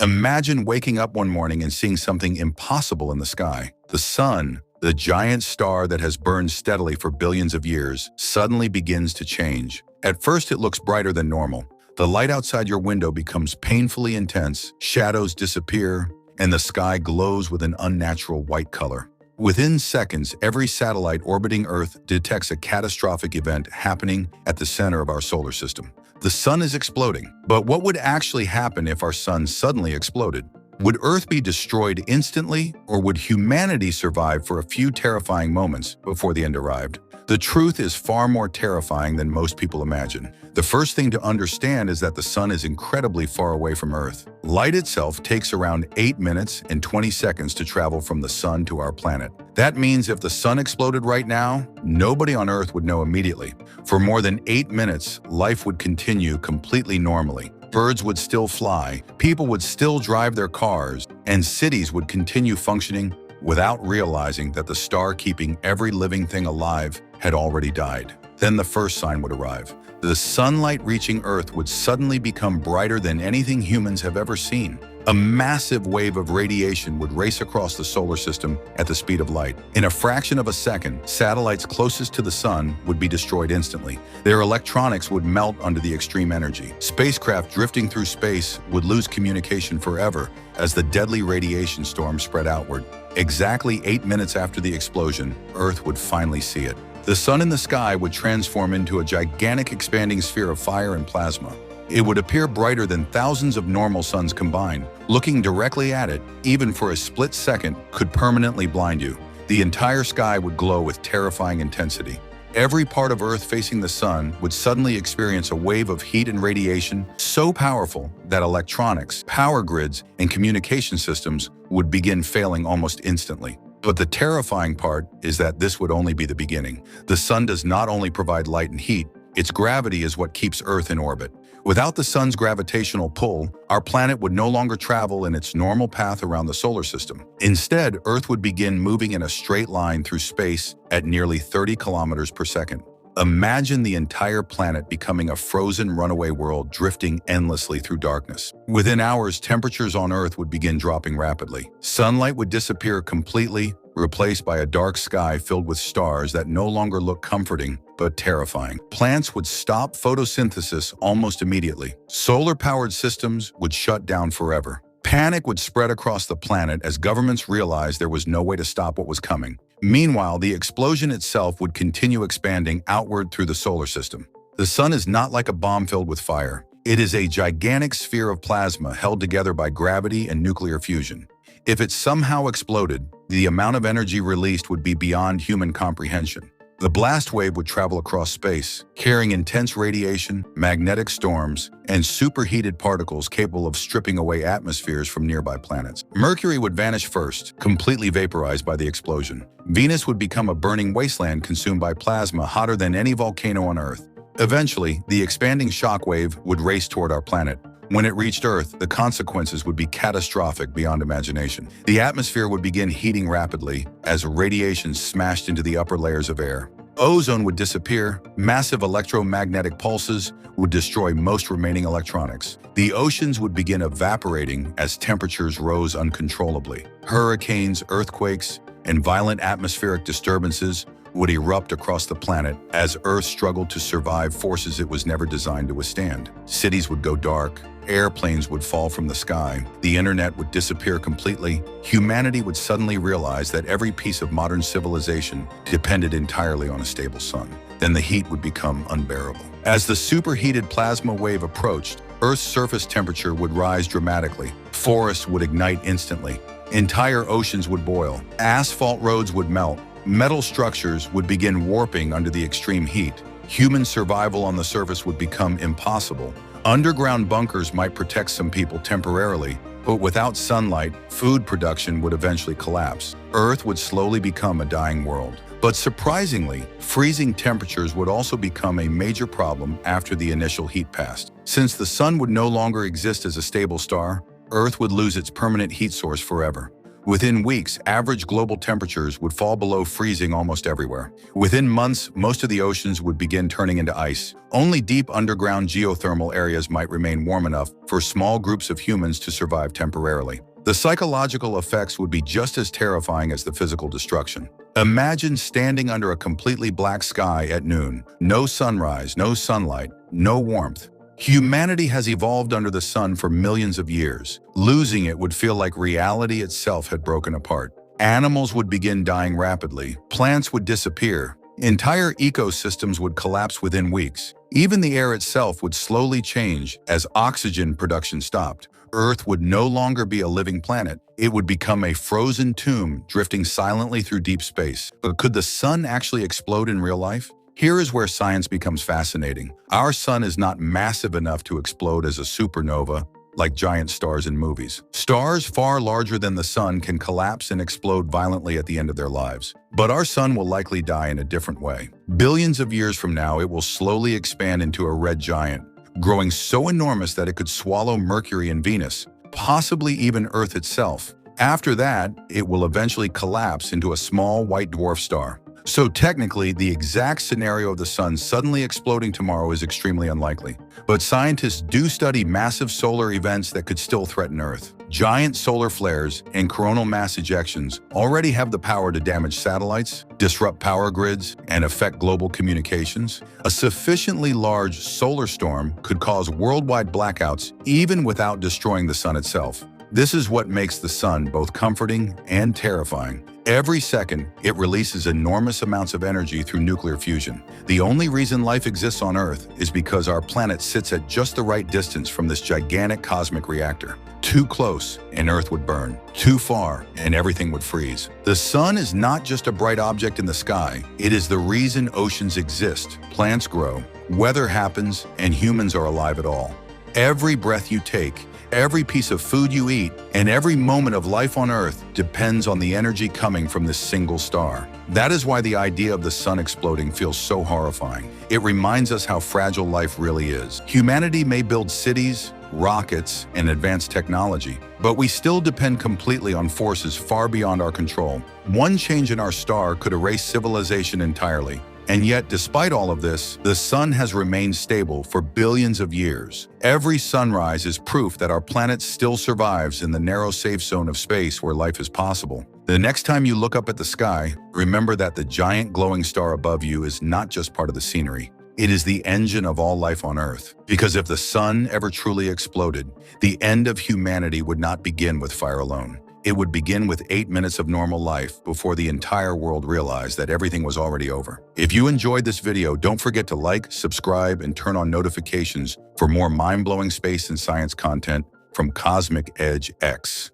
Imagine waking up one morning and seeing something impossible in the sky. The sun, the giant star that has burned steadily for billions of years, suddenly begins to change. At first, it looks brighter than normal. The light outside your window becomes painfully intense, shadows disappear, and the sky glows with an unnatural white color. Within seconds, every satellite orbiting Earth detects a catastrophic event happening at the center of our solar system. The sun is exploding. But what would actually happen if our sun suddenly exploded? Would Earth be destroyed instantly, or would humanity survive for a few terrifying moments before the end arrived? The truth is far more terrifying than most people imagine. The first thing to understand is that the sun is incredibly far away from Earth. Light itself takes around 8 minutes and 20 seconds to travel from the sun to our planet. That means if the sun exploded right now, nobody on Earth would know immediately. For more than 8 minutes, life would continue completely normally. Birds would still fly, people would still drive their cars, and cities would continue functioning without realizing that the star keeping every living thing alive had already died. Then the first sign would arrive. The sunlight reaching Earth would suddenly become brighter than anything humans have ever seen. A massive wave of radiation would race across the solar system at the speed of light. In a fraction of a second, satellites closest to the sun would be destroyed instantly. Their electronics would melt under the extreme energy. Spacecraft drifting through space would lose communication forever as the deadly radiation storm spread outward. Exactly 8 minutes after the explosion, Earth would finally see it. The sun in the sky would transform into a gigantic expanding sphere of fire and plasma. It would appear brighter than thousands of normal suns combined. Looking directly at it, even for a split second, could permanently blind you. The entire sky would glow with terrifying intensity. Every part of Earth facing the sun would suddenly experience a wave of heat and radiation so powerful that electronics, power grids, and communication systems would begin failing almost instantly. But the terrifying part is that this would only be the beginning. The sun does not only provide light and heat, its gravity is what keeps Earth in orbit. Without the sun's gravitational pull, our planet would no longer travel in its normal path around the solar system. Instead, Earth would begin moving in a straight line through space at nearly 30 kilometers per second. Imagine the entire planet becoming a frozen runaway world drifting endlessly through darkness. Within hours, temperatures on Earth would begin dropping rapidly. Sunlight would disappear completely, replaced by a dark sky filled with stars that no longer look comforting but terrifying. Plants would stop photosynthesis almost immediately. Solar-powered systems would shut down forever. Panic would spread across the planet as governments realized there was no way to stop what was coming. Meanwhile, the explosion itself would continue expanding outward through the solar system. The sun is not like a bomb filled with fire. It is a gigantic sphere of plasma held together by gravity and nuclear fusion. If it somehow exploded, the amount of energy released would be beyond human comprehension. The blast wave would travel across space, carrying intense radiation, magnetic storms, and superheated particles capable of stripping away atmospheres from nearby planets. Mercury would vanish first, completely vaporized by the explosion. Venus would become a burning wasteland consumed by plasma hotter than any volcano on Earth. Eventually, the expanding shockwave would race toward our planet. When it reached Earth, the consequences would be catastrophic beyond imagination. The atmosphere would begin heating rapidly as radiation smashed into the upper layers of air. Ozone would disappear, massive electromagnetic pulses would destroy most remaining electronics. The oceans would begin evaporating as temperatures rose uncontrollably. Hurricanes, earthquakes, and violent atmospheric disturbances would erupt across the planet as Earth struggled to survive forces it was never designed to withstand. Cities would go dark, airplanes would fall from the sky, the internet would disappear completely. Humanity would suddenly realize that every piece of modern civilization depended entirely on a stable sun. Then the heat would become unbearable. As the superheated plasma wave approached, Earth's surface temperature would rise dramatically. Forests would ignite instantly. Entire oceans would boil. Asphalt roads would melt. Metal structures would begin warping under the extreme heat. Human survival on the surface would become impossible. Underground bunkers might protect some people temporarily, but without sunlight, food production would eventually collapse. Earth would slowly become a dying world. But surprisingly, freezing temperatures would also become a major problem after the initial heat passed. Since the sun would no longer exist as a stable star, Earth would lose its permanent heat source forever. Within weeks, average global temperatures would fall below freezing almost everywhere. Within months, most of the oceans would begin turning into ice. Only deep underground geothermal areas might remain warm enough for small groups of humans to survive temporarily. The psychological effects would be just as terrifying as the physical destruction. Imagine standing under a completely black sky at noon. No sunrise, no sunlight, no warmth. Humanity has evolved under the sun for millions of years. Losing it would feel like reality itself had broken apart. Animals would begin dying rapidly. Plants would disappear. Entire ecosystems would collapse within weeks. Even the air itself would slowly change as oxygen production stopped. Earth would no longer be a living planet. It would become a frozen tomb drifting silently through deep space. But could the sun actually explode in real life? Here is where science becomes fascinating. Our sun is not massive enough to explode as a supernova, like giant stars in movies. Stars far larger than the sun can collapse and explode violently at the end of their lives. But our sun will likely die in a different way. Billions of years from now, it will slowly expand into a red giant, growing so enormous that it could swallow Mercury and Venus, possibly even Earth itself. After that, it will eventually collapse into a small white dwarf star. So technically, the exact scenario of the sun suddenly exploding tomorrow is extremely unlikely. But scientists do study massive solar events that could still threaten Earth. Giant solar flares and coronal mass ejections already have the power to damage satellites, disrupt power grids, and affect global communications. A sufficiently large solar storm could cause worldwide blackouts even without destroying the sun itself. This is what makes the sun both comforting and terrifying. Every second, it releases enormous amounts of energy through nuclear fusion. The only reason life exists on Earth is because our planet sits at just the right distance from this gigantic cosmic reactor. Too close, and Earth would burn. Too far, and everything would freeze. The sun is not just a bright object in the sky. It is the reason oceans exist, plants grow, weather happens, and humans are alive at all. Every breath you take, every piece of food you eat, and every moment of life on Earth depends on the energy coming from this single star. That is why the idea of the sun exploding feels so horrifying. It reminds us how fragile life really is. Humanity may build cities, rockets, and advanced technology, but we still depend completely on forces far beyond our control. One change in our star could erase civilization entirely. And yet, despite all of this, the sun has remained stable for billions of years. Every sunrise is proof that our planet still survives in the narrow safe zone of space where life is possible. The next time you look up at the sky, remember that the giant glowing star above you is not just part of the scenery. It is the engine of all life on Earth. Because if the sun ever truly exploded, the end of humanity would not begin with fire alone. It would begin with 8 minutes of normal life before the entire world realized that everything was already over. If you enjoyed this video, don't forget to like, subscribe, and turn on notifications for more mind-blowing space and science content from Cosmic Edge X.